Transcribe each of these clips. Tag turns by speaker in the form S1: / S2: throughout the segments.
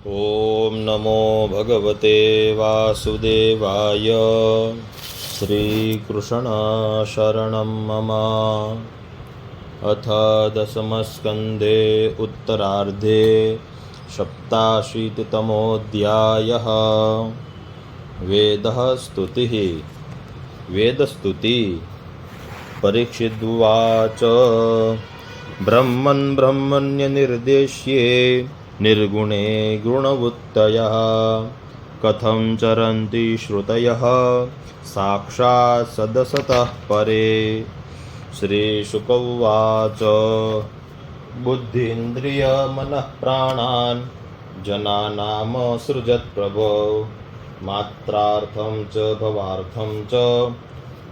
S1: ॐ नमो भगवते वासुदेवाय। श्रीकृष्णशरणं मम। अथ दशमस्कन्धे उत्तरार्धे सप्ताशीतितमोऽध्यायः। वेदः स्तुतिः। वेदस्तुति। परीक्षिदुवाच ब्रह्मन् ब्रह्मण्यनिर्देश्ये निर्गुणे गुणवृत्तयः कथं चरन्ति श्रुतयः साक्षात् सदसतः परे। श्रीशुक उवाच बुद्धीन्द्रियमनः प्राणान् जनानामसृजत् प्रभो मात्रार्थं च भवार्थं च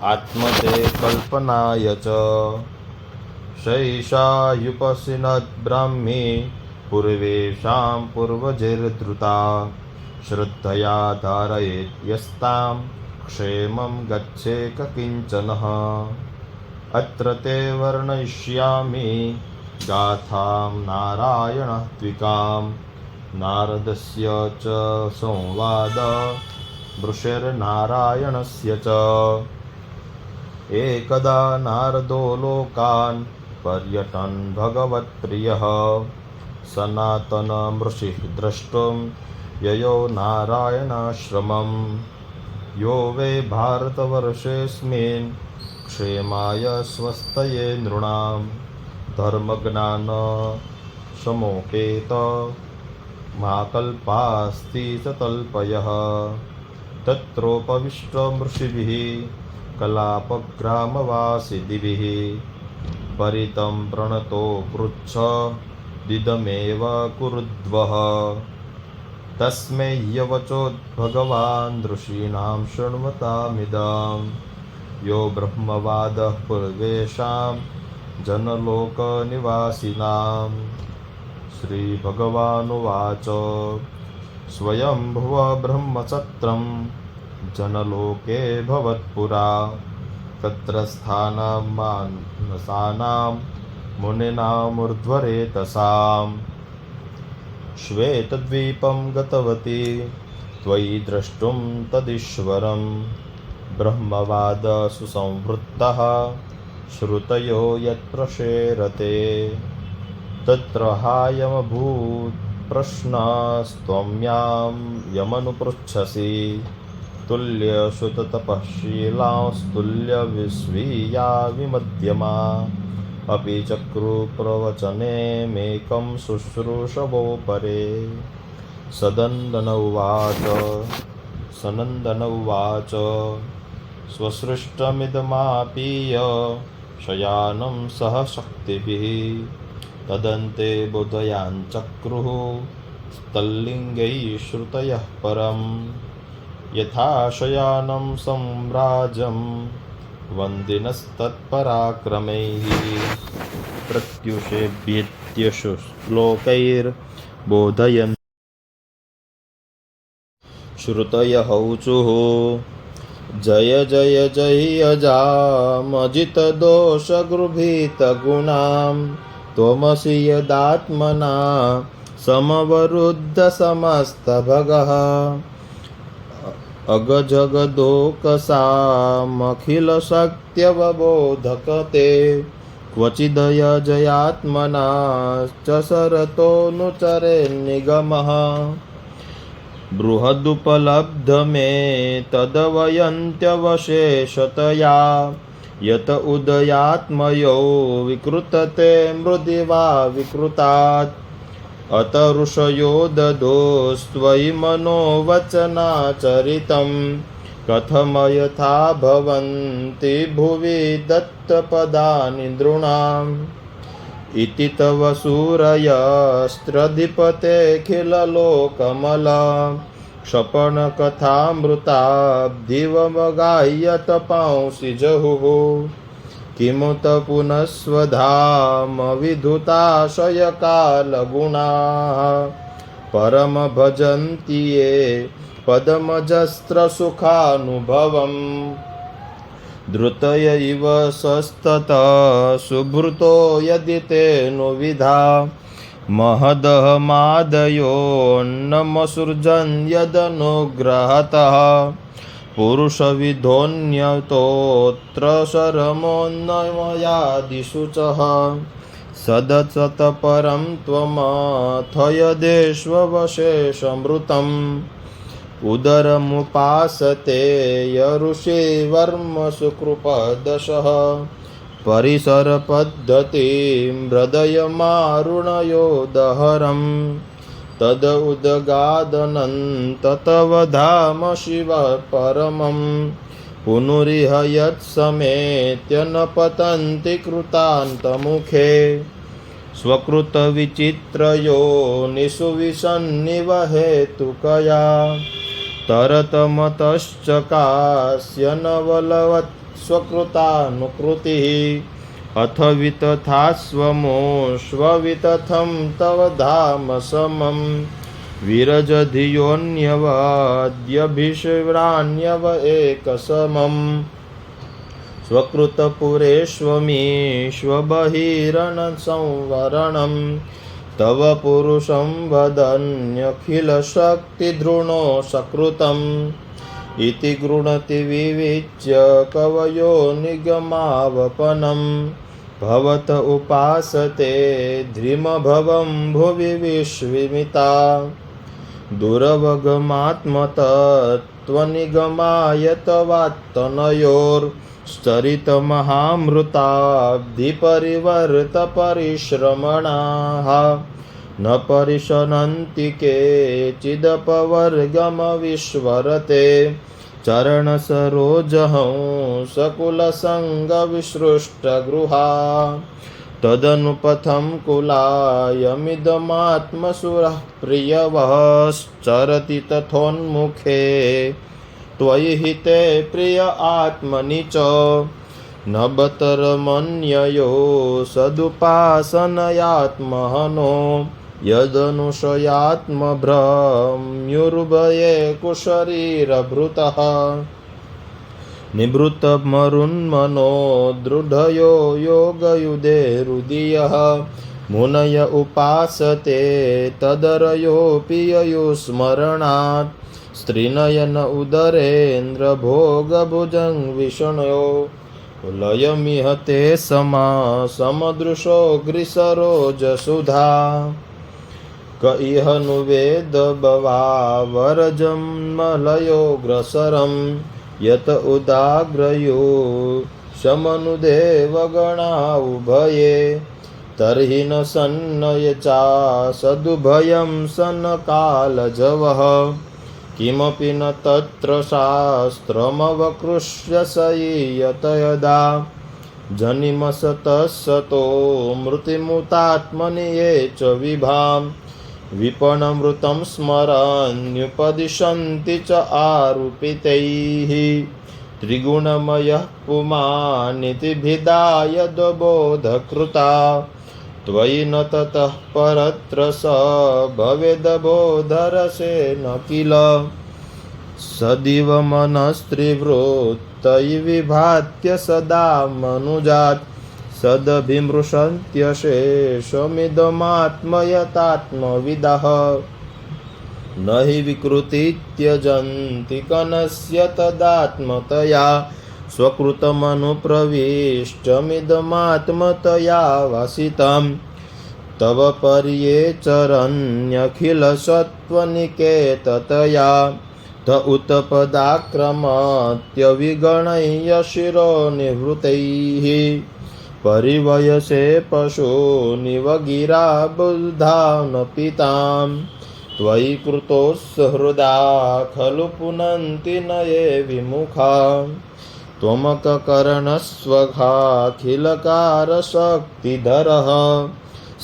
S1: आत्मते कल्पनाय च। शैषायुपसिनद् ब्राह्मी पूर्वेषां पूर्वजैर्धृता श्रद्धया धारयेत् यस्तां क्षेमं गच्छेक किञ्चनः। अत्र ते वर्णयिष्यामि गाथां नारायणत्विकां नारदस्य च संवाद ऋषिर्नारायणस्य च। एकदा नारदो लोकान् पर्यटन् भगवत्प्रियः सनातनमृषिः द्रष्टुं ययो नारायणाश्रमं। यो वै भारतवर्षेऽस्मिन् क्षेमाय स्वस्तये नृणां धर्मज्ञानसमुपेत महाकल्पास्ति स तल्पयः। तत्रोपविष्टमृषिभिः कलापग्रामवासिदिभिः परितं प्रणतो पृच्छ दिदमेव कुरुद्वः। तस्मै यवचोद्भगवान् ऋषीणां शृण्वतामिदं यो ब्रह्मवादः पूर्वेषां जनलोकनिवासिनां। श्रीभगवानुवाच स्वयंभुव ब्रह्मसत्रं जनलोके भवत्पुरा तत्र स्थानं मानसानां मुनीनामूर्ध्वरेतसां। श्वेतद्वीपं गतवती त्वयि द्रष्टुं तदीश्वरं ब्रह्मवाद सुसंवृत्तः श्रुतयो यत्प्रसेरते। तत्र हायमभूत् प्रश्नस्त्वं यां यमनुपृच्छसि तुल्यश्रुततपःशीलांस्तुल्यविस्वीया विमध्यमा अपि चक्रु प्रवचने मेकं शुश्रूषवो परे। सनन्दन उवाच स्वसृष्टमिदमापीय शयानं सह शक्तिभिः तदन्ते बोधयाञ्चक्रुः तल्लिङ्गैः श्रुतयः परम्। यथा शयानं सम्राजं वन्दिनस्तत्पराक्रमैः प्रत्युषेभ्येत्यशु श्लोकैर्बोधयन् श्रुतयः ऊचुः जय जय जयजामजितदोषगृभीतगुणां त्वमसि यदात्मना समवरुद्धसमस्तभगः। अगजगदोकसामखिलशक्त्यवबोधकते क्वचिदयजयात्मना च सरतोऽनुचरेन्निगमः। बृहदुपलब्धमे तदवयन्त्यवशेषतया यत उदयात्मयो विकृतते मृदिवा विकृतात्। अत ऋषयो ददोस्त्वयि मनोवचनाचरितं कथमयथा भवन्ति भुवि दत्तपदानि नृणाम्। इति तव सूरयस्त्रधिपतेऽखिललोकमल क्षपणकथामृताब्धिवमगाह्यत पांसि जहुः। किमुत पुनस्वधाम विधुताशयकालगुणाः परम भजन्ति ये पदमजस्त्रसुखानुभवम्। धृतय इव स्वस्ततः सुभृतो यदि तेनुविधा महदहमादयोन्नमसृजन् यदनुग्रहतः पुरुषविधोऽन्यतोऽत्र शरमोन्नमयादिषु च सदसतपरं त्वमथ यदेष्वशेषमृतम् उदरमुपासते यऋषिवर्म सुकृपदशः परिसरपद्धतिं हृदयमारुणयोदहरं तद उदगादनं ततव धाम शिव परमं पुनरिह यत्समेत्य न पतन्ति कृतान्तमुखे स्वकृतविचित्रयोनिषु विसन्निवहेतुकया तरतमतश्चकास्य नवलवत् स्वकृतानुकृतिः अथ वितथास्वमोष्ववितथं तव धाम समं विरजधियोऽन्यवद्यभिषिव्राण्यव एकसमं स्वकृतपुरेष्वमीष्वबहिरणसंवरणं तव पुरुषं वदन्यखिलशक्तिधृणो सकृतम् इति गृणति विविच्य कवयो निगमावपनं भवत उपासते ध्रीमभवं भुवि विश्वमिता दुरवगमात्मतत्त्वनिगमायतवात्तनयोर्चरितमहामृताब्धिपरिवर्तपरिश्रमणाः न परिशनन्ति केचिदपवर्गमविस्मरते चरणसरोजहंसकुलसङ्गविसृष्टगृहा तदनुपथं कुलायमिदमात्मसुरः प्रियवश्चरति तथोन्मुखे त्वयि हिते प्रिय आत्मनि च नबतरमन्ययो सदुपासनयात्महनो यदनुशयात्मभ्रम्युर्भये कुशरीरभृतः निभृतमरुन्मनो दृढयो योगयुधेरुदीयः मुनय उपासते तदरयोऽपि ययुस्मरणात् स्त्रीनयन उदरेन्द्रभोगभुजङ्विषणयो लयमिह ते समदृशो गृसरोजसुधा क इह नु वेद भवावरजन्मलयोऽग्रसरं यत उदाग्रयो शमनुदेवगणा उभये तर्हि न सन्नय चा सदुभयं सन्नकालजवः किमपि न तत्र शास्त्रमवकृष्य सयीयत यदा जनिमसतसतो मृतिमुतात्मनि ये च विभां विपणमृतं स्मरन्युपदिशन्ति च आरूपितैः त्रिगुणमयः पुमानिति भिदाय बोधकृता त्वयि न ततः परत्र स भवेदबोधरसेन किल सदिव मनस्त्रिवृत्तै विभात्य सदा मनुजात् सदभिमृशन्त्यशेषमिदमात्मयतात्मविदः न हि विकृति त्यजन्ति कनस्य तदात्मतया स्वकृतमनुप्रविष्टमिदमात्मतया वसितं तव पर्येचरन्यखिलसत्त्वनिकेततया त उत्पदाक्रमत्यविगणय्य शिरो निवृतैः परिवयसे पशूनिव गिरा बुद्धा न पितां त्वयि कृतोस्सहृदा खलु पुनन्ति न ये विमुखा त्वमककर्णस्वघाखिलकारशक्तिधरः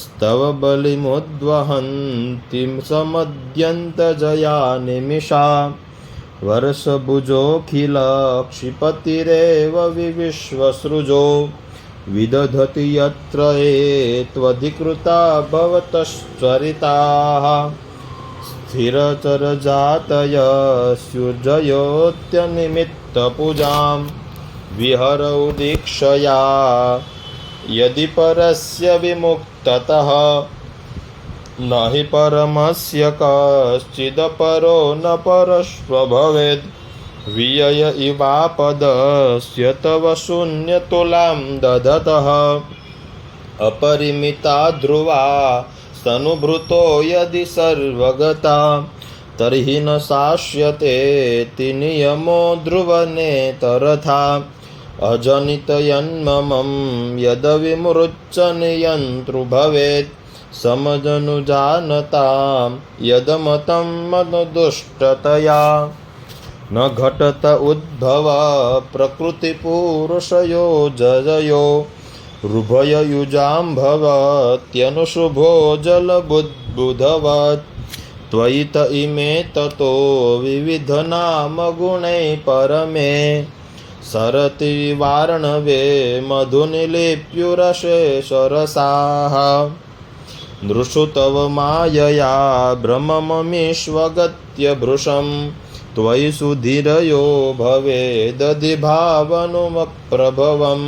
S1: स्तव बलिमुद्वहन्ति समद्यन्तजया निमिषा वर्षभुजोऽखिलक्षिपतिरेव विविश्वसृजो विदधति यत्र त्वधिकृता भवतश्चरिताः स्थिरचरजातयस्युर्जयोत्यनिमित्तपूजां विहरौ दीक्षया यदि परस्य विमुक्ततः न हि परमस्य कश्चिदपरो न परश्व भवेद् वियय इवापदस्य तव शून्यतुलां दधतः अपरिमिता ध्रुवा स्तनुभृतो यदि सर्वगता तर्हि न शास्यतेति नियमो ध्रुवनेतरथा अजनितयन्ममं यदविमृच्चनियन्तृ भवेत् समजनुजानतां यदमतं मनुदुष्टतया न घटत उद्भव प्रकृतिपुरुषयो जजयो रुभययुजाम्भवत्यनुशुभो जलबुद्बुधवत् त्वयि त इमे ततो विविधनामगुणैः परमे सरति वार्णवे मधुनिलिप्युरशे सरसाः नृषु तव मायया भ्रमममीष्वगत्य भृशं त्वयि सुधीरयो भवेदधिभावनुमप्रभवं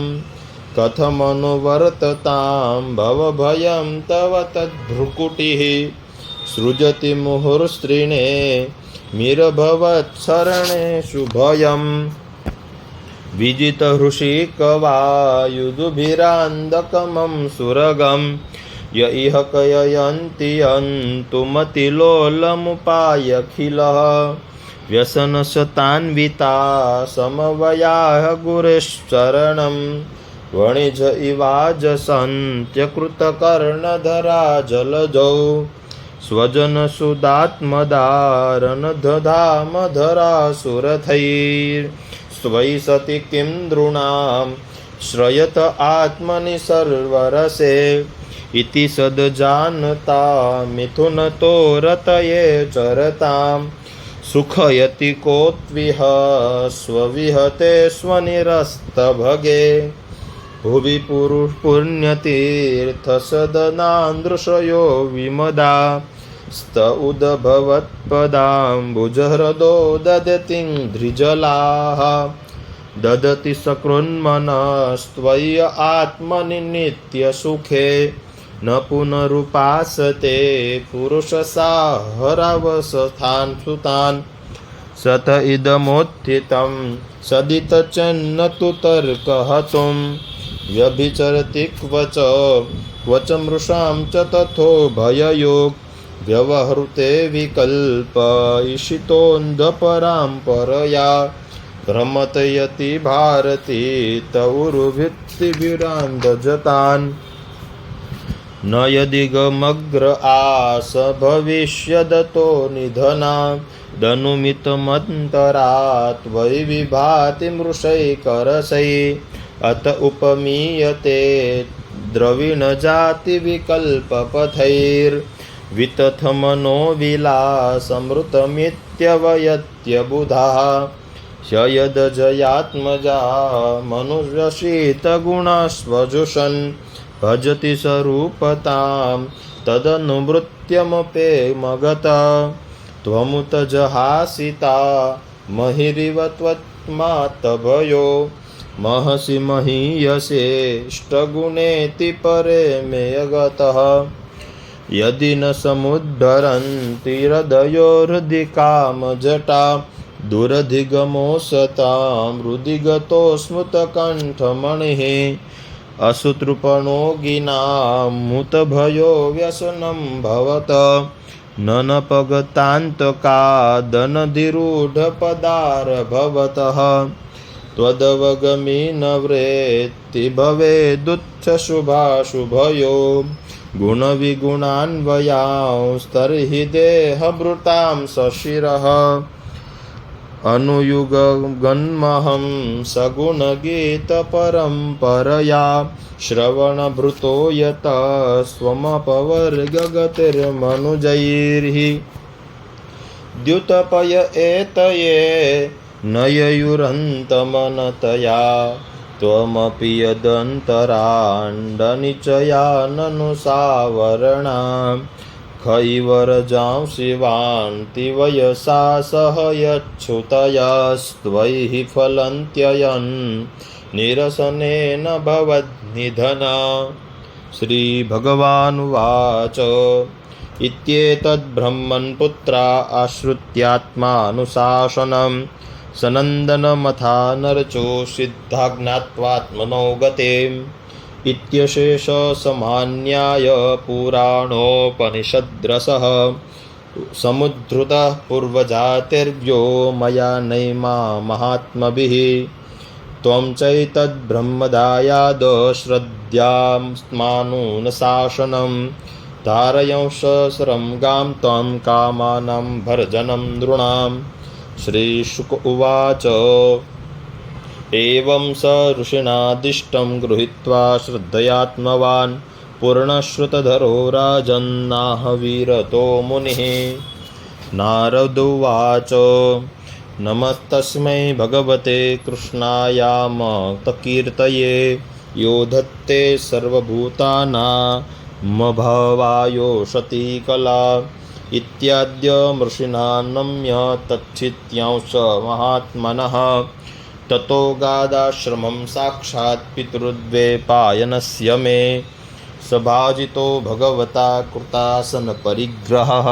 S1: कथमनुवर्ततां भवभयं तव तद्भ्रुकुटिः सृजति मुहुर्स्त्रीणे मीरभवत्सरणेषु भयम् विजितहृषिकवायुधुभिरान्दकमं सुरगं य इह कययन्ति यन्तुमतिलोलमुपायखिलः व्यसनशतान्विता समवयाः गुरेश्चरणं वणिज इवाजसन्त्यकृतकर्णधरा जलजौ स्वजनसुदात्मदारनदधामधरासुरथैर्स्त्वयि सति किं नृणां श्रयत आत्मनि सर्वरसे इति सद्जानता मिथुनतो रतये चरतां सुखयति कोत्विह स्वविहते स्वनिरस्तभगे भुवि पुण्यतीर्थसदनान्दृशयो विमदा स्त उदभवत्पदाम्बुजहृदो ददतीन्द्रिजलाः ददति सकृन्मनस्त्वयि आत्मनि नित्यसुखे न पुनरुपासते पुरुषसाहरावसथान् सुतान् सत इदमुत्थितं सदित चन्न तु तर्कहतुं व्यभिचरति क्वच मृषां च तथो भययोग व्यवहृते विकल्पयिषितोऽन्धपरां परया भ्रमतयति भारती तौरुभित्तिभिरान्दजतान् न यदिगमग्र आस भविष्यदतो निधना दनुमितमन्तरात् वै विभाति मृषैकरसै अत उपमीयते द्रविणजातिविकल्पपथैर्वितथमनोविलासमृतमित्यवयत्यबुधा ह्ययदजयात्मजा मनुष्यशीतगुणस्वजुषन् भजति स्वरूपतां तदनुवृत्त्यमपेमगता त्वमुत जहासिता महिरिव त्वत्मात्तभयो महसि महीयसेष्टगुणेति परे मे गतः यदि न समुद्धरन्ति हृदयो हृदि कामजटा दुरधिगमोऽसतां हृदि गतो स्मृतकण्ठमणिः असुतृपणोगिनामुतभयो व्यसनं भवत ननपगतान्तकादनधिरूढपदारभवतः त्वदवगमी न वृत्ति भवेदुत्थशुभाशुभयो गुणविगुणान्वयांस्तर्हि देहभृतां सशिरः अनुयुगगन्महं सगुणगीतपरम्परया श्रवणभृतो यतः स्वमपवर्गगतिर्मनुजैर्हि द्युतपय एतये नययुरन्तमनतया त्वमपि यदन्तराण्डनिचया ननु सावरणां खैवरजां शिवान्ति वयसा सह यच्छ्रुतयस्त्वयि फलन्त्ययन् निरसनेन भवद्निधना। श्रीभगवानुवाच इत्येतद्ब्रह्मन्पुत्रा आश्रित्यात्मानुशासनं सनन्दनमथा नरचो सिद्धाज्ञात्वात्मनो गतेम् इत्यशेषसमान्याय पुराणोपनिषद्रसः समुद्धृतः पूर्वजातिर्व्यो मया नैमा महात्मभिः त्वं चैतद्ब्रह्मदायाद श्रद्धास्मानुशासनं तारयंश सरं गां त्वं कामानां भर्जनं नृणाम् श्रीशुक उवाच एवं स ऋषिणादिष्टं गृहीत्वा श्रद्धयात्मवान् पूर्णश्रुतधरो राजन्नाहवीरतो मुनिः नारदुवाच नमस्तस्मै भगवते कृष्णायामतकीर्तये यो धत्ते सर्वभूतानामभवायोषति कला इत्याद्यमृषिणा नम्य तच्छित्यांश महात्मनः ततो गादाश्रमं साक्षात् पितृद्वैपायनस्य मे सभाजितो भगवता कृतासनपरिग्रहः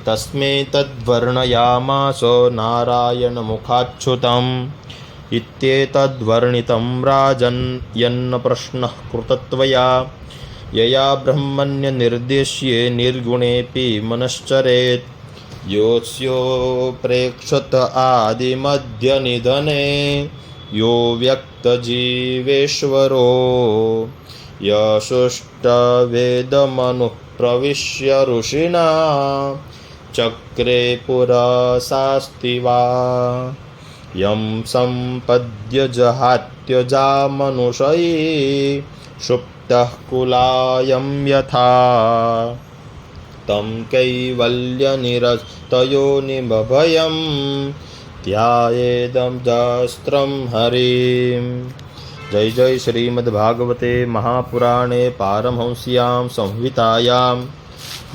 S1: तस्मै तद्वर्णयामास नारायणमुखाच्छ्रुतम् इत्येतद्वर्णितं राजन् यन्न प्रश्नः कृतत्वया यया ब्रह्मण्यनिर्देश्ये निर्गुणेऽपि मनश्चरेत् योऽस्योप्रेक्षत आदिमध्यनिधने यो व्यक्तजीवेश्वरो यशुष्टवेदमनुः प्रविश्य ऋषिणा चक्रे पुरसास्ति वा यं सम्पद्य जहात्यजामनुषयी सुप्तः कुलायं यथा तं कैवल्यनिरस्तयोनिमभयं ध्यायेदं सहस्रं हरिम्। जय जय श्रीमद्भागवते महापुराणे पारमहंस्यां संहितायां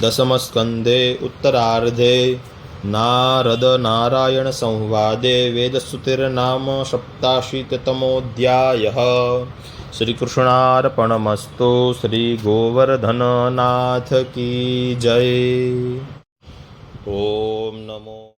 S1: दशमस्कन्धे उत्तरार्धे नारद नारायण संवादे वेदस्तुतिर्नाम सप्ताशीतितमोऽध्यायः। श्रीकृष्णार्पणमस्तु। श्री गोवर्धननाथ की जय। ओम नमो